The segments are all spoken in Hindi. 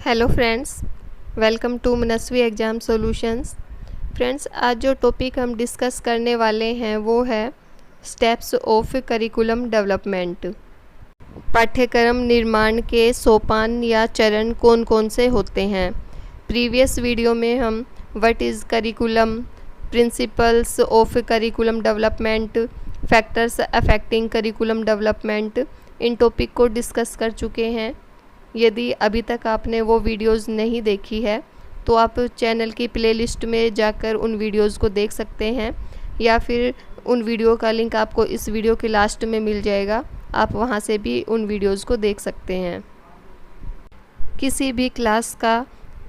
Hello friends, welcome to Manasvi exam solutions. Friends, आज जो टॉपिक हम डिस्कस करने वाले हैं वो है स्टेप्स ऑफ करिकुलम डेवलपमेंट। पाठ्यक्रम निर्माण के सोपान या चरण कौन कौन से होते हैं। प्रीवियस वीडियो में हम what is curriculum, principles of curriculum development, factors affecting curriculum development, in topic को डिस्कस कर चुके हैं। यदि अभी तक आपने वो वीडियोज़ नहीं देखी है तो आप चैनल की प्लेलिस्ट में जाकर उन वीडियोज़ को देख सकते हैं, या फिर उन वीडियो का लिंक आपको इस वीडियो के लास्ट में मिल जाएगा। आप वहाँ से भी उन वीडियोज़ को देख सकते हैं। किसी भी क्लास का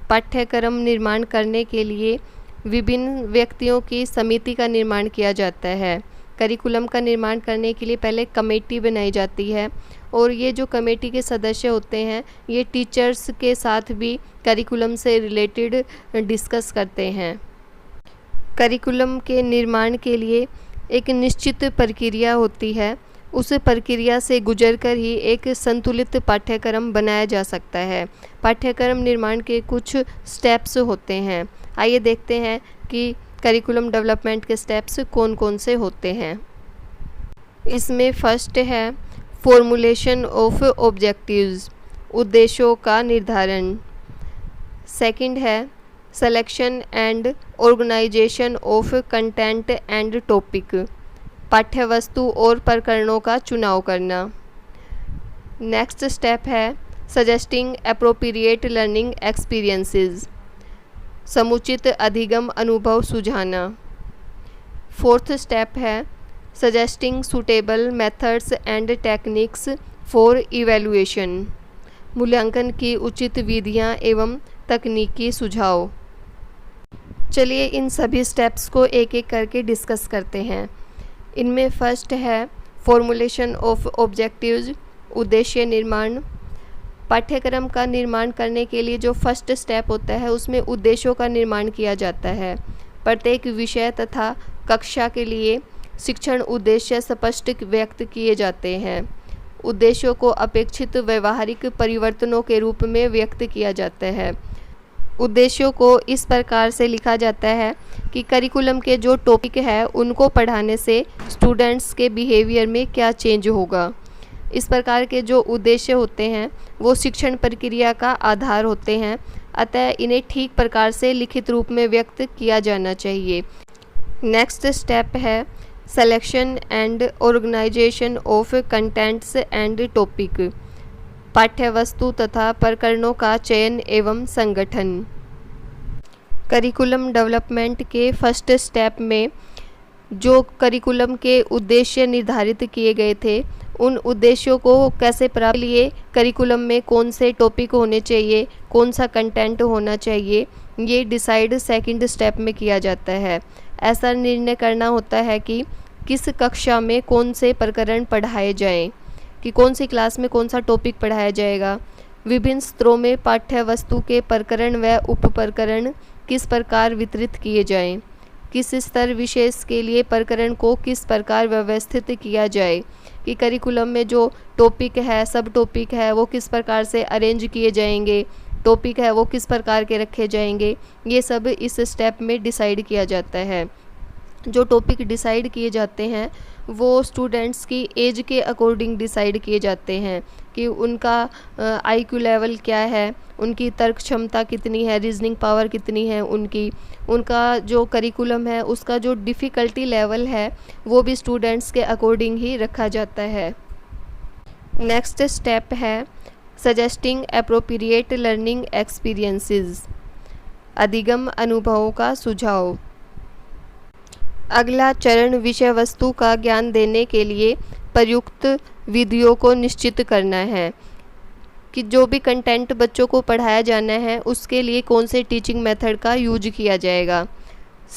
पाठ्यक्रम निर्माण करने के लिए विभिन्न व्यक्तियों की समिति का निर्माण किया जाता है। करिकुलम का निर्माण करने के लिए पहले कमेटी बनाई जाती है, और ये जो कमेटी के सदस्य होते हैं ये टीचर्स के साथ भी करिकुलम से रिलेटेड डिस्कस करते हैं। करिकुलम के निर्माण के लिए एक निश्चित प्रक्रिया होती है, उस प्रक्रिया से गुजरकर ही एक संतुलित पाठ्यक्रम बनाया जा सकता है। पाठ्यक्रम निर्माण के कुछ स्टेप्स होते हैं। आइए देखते हैं कि करिकुलम डेवलपमेंट के स्टेप्स कौन कौन से होते हैं। इसमें फर्स्ट है फॉर्मुलेशन ऑफ ऑब्जेक्टिव्स, उद्देश्यों का निर्धारण। सेकंड है selection and organization of content and topic, पाठ्यवस्तु और प्रकरणों का चुनाव करना। नेक्स्ट स्टेप है सजेस्टिंग एप्रोप्रिएट लर्निंग एक्सपीरियंसेस, समुचित अधिगम अनुभव सुझाना। फोर्थ स्टेप है suggesting suitable methods and techniques for evaluation, मूल्यांकन की उचित विधियां एवं तकनीकी सुझाव। चलिए इन सभी स्टेप्स को एक एक करके डिस्कस करते हैं। इनमें फर्स्ट है फॉर्मुलेशन ऑफ ऑब्जेक्टिव्स, उद्देश्य निर्माण। पाठ्यक्रम का निर्माण करने के लिए जो फर्स्ट स्टेप होता है उसमें उद्देश्यों का निर्माण किया जाता है। प्रत्येक विषय तथा कक्षा के लिए शिक्षण उद्देश्य स्पष्ट व्यक्त किए जाते हैं। उद्देश्यों को अपेक्षित व्यवहारिक परिवर्तनों के रूप में व्यक्त किया जाता है। उद्देश्यों को इस प्रकार से लिखा जाता है कि करिकुलम के जो टॉपिक है उनको पढ़ाने से स्टूडेंट्स के बिहेवियर में क्या चेंज होगा। इस प्रकार के जो उद्देश्य होते हैं वो शिक्षण प्रक्रिया का आधार होते हैं, अतः इन्हें ठीक प्रकार से लिखित रूप में व्यक्त किया जाना चाहिए। नेक्स्ट स्टेप है selection and organization of contents and topic, पाठ्यवस्तु तथा प्रकरणों का चयन एवं संगठन। करिकुलम डेवलपमेंट के फर्स्ट स्टेप में जो करिकुलम के उद्देश्य निर्धारित किए गए थे उन उद्देश्यों को कैसे प्राप्त लिए, करिकुलम में कौन से टॉपिक होने चाहिए, कौन सा कंटेंट होना चाहिए, ये डिसाइड सेकंड स्टेप में किया जाता है। ऐसा निर्णय करना होता है कि किस कक्षा में कौन से प्रकरण पढ़ाए जाएं, कि कौन सी क्लास में कौन सा टॉपिक पढ़ाया जाएगा। विभिन्न स्तरों में पाठ्यवस्तु के प्रकरण व उप प्रकरण किस प्रकार वितरित किए जाएं, किस स्तर विशेष के लिए प्रकरण को किस प्रकार व्यवस्थित किया जाए, कि करिकुलम में जो टॉपिक है, सब टॉपिक है, वो किस प्रकार से अरेंज किए जाएंगे, टॉपिक है वो किस प्रकार के रखे जाएंगे। ये सब इस स्टेप में डिसाइड किया जाता है। जो टॉपिक डिसाइड किए जाते हैं वो स्टूडेंट्स की एज के अकॉर्डिंग डिसाइड किए जाते हैं कि उनका आईक्यू लेवल क्या है, उनकी तर्क क्षमता कितनी है, रीजनिंग पावर कितनी है उनका जो करिकुलम है उसका जो डिफ़िकल्टी लेवल है वो भी स्टूडेंट्स के अकॉर्डिंग ही रखा जाता है। नेक्स्ट स्टेप है सजेस्टिंग एप्रोप्रिएट लर्निंग एक्सपीरियंसेस, अधिगम अनुभवों का सुझाव। अगला चरण विषय वस्तु का ज्ञान देने के लिए प्रयुक्त विधियों को निश्चित करना है कि जो भी कंटेंट बच्चों को पढ़ाया जाना है उसके लिए कौन से टीचिंग मेथड का यूज किया जाएगा।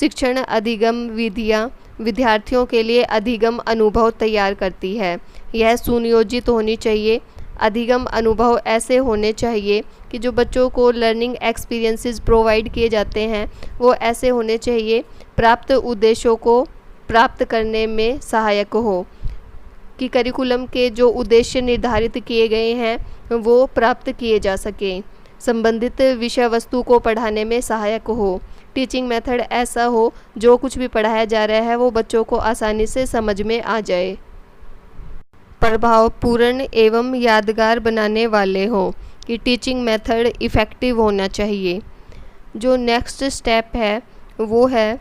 शिक्षण अधिगम विधियाँ विद्यार्थियों के लिए अधिगम अनुभव तैयार करती है। यह सुनियोजित होनी चाहिए। अधिगम अनुभव ऐसे होने चाहिए कि जो बच्चों को लर्निंग एक्सपीरियंसेस प्रोवाइड किए जाते हैं वो ऐसे होने चाहिए प्राप्त उद्देश्यों को प्राप्त करने में सहायक हो, कि करिकुलम के जो उद्देश्य निर्धारित किए गए हैं वो प्राप्त किए जा सकें। संबंधित विषय वस्तु को पढ़ाने में सहायक हो। टीचिंग मेथड ऐसा हो जो कुछ भी पढ़ाया जा रहा है वो बच्चों को आसानी से समझ में आ जाए। प्रभावपूर्ण एवं यादगार बनाने वाले हों कि टीचिंग मेथड इफ़ेक्टिव होना चाहिए। जो नेक्स्ट स्टेप है वो है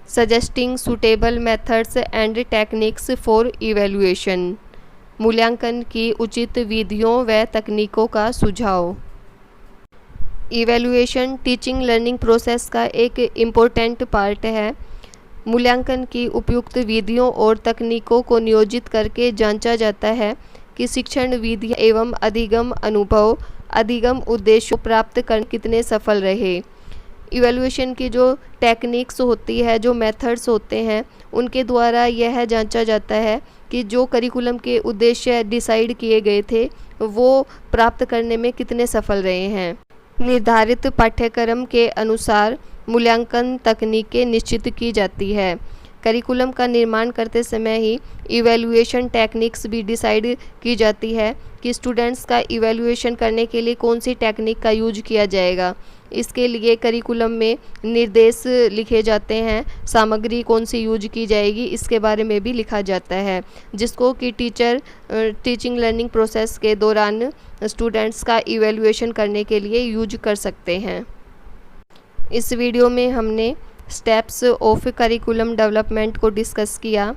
suggesting suitable methods and techniques for evaluation. मूल्यांकन की उचित विधियों व तकनीकों का सुझाव। इवैल्यूएशन टीचिंग लर्निंग प्रोसेस का एक इम्पोर्टेंट पार्ट है। मूल्यांकन की उपयुक्त विधियों और तकनीकों को नियोजित करके जांचा जाता है कि शिक्षण विधि एवं अधिगम उद्देश्यों को प्राप्त करने कितने सफल रहे। इवैल्यूएशन की जो टेक्निक्स होती है, जो मेथड्स होते हैं, उनके द्वारा यह जांचा जाता है कि जो करिकुलम के उद्देश्य डिसाइड किए गए थे वो प्राप्त करने में कितने सफल रहे हैं। निर्धारित पाठ्यक्रम के अनुसार मूल्यांकन तकनीकें निश्चित की जाती है। करिकुलम का निर्माण करते समय ही इवैल्यूएशन टेक्निक्स भी डिसाइड की जाती है कि स्टूडेंट्स का इवैल्यूएशन करने के लिए कौन सी टेक्निक का यूज किया जाएगा। इसके लिए करिकुलम में निर्देश लिखे जाते हैं, सामग्री कौन सी यूज की जाएगी इसके बारे में भी लिखा जाता है, जिसको कि टीचर टीचिंग लर्निंग प्रोसेस के दौरान स्टूडेंट्स का इवैल्यूएशन करने के लिए यूज कर सकते हैं। इस वीडियो में हमने स्टेप्स ऑफ करिकुलम डेवलपमेंट को डिस्कस किया।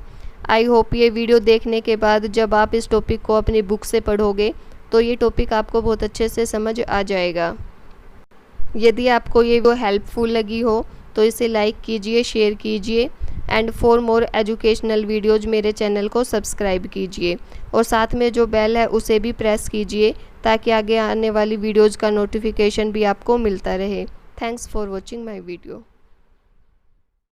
आई होप ये वीडियो देखने के बाद जब आप इस टॉपिक को अपनी बुक से पढ़ोगे तो ये टॉपिक आपको बहुत अच्छे से समझ आ जाएगा। यदि आपको ये वीडियो हेल्पफुल लगी हो तो इसे लाइक कीजिए, शेयर कीजिए and for more educational videos मेरे चैनल को सब्सक्राइब कीजिए और साथ में जो बेल है उसे भी प्रेस कीजिए ताकि आगे आने वाली वीडियोज़ का नोटिफिकेशन भी आपको मिलता रहे। Thanks for watching my video.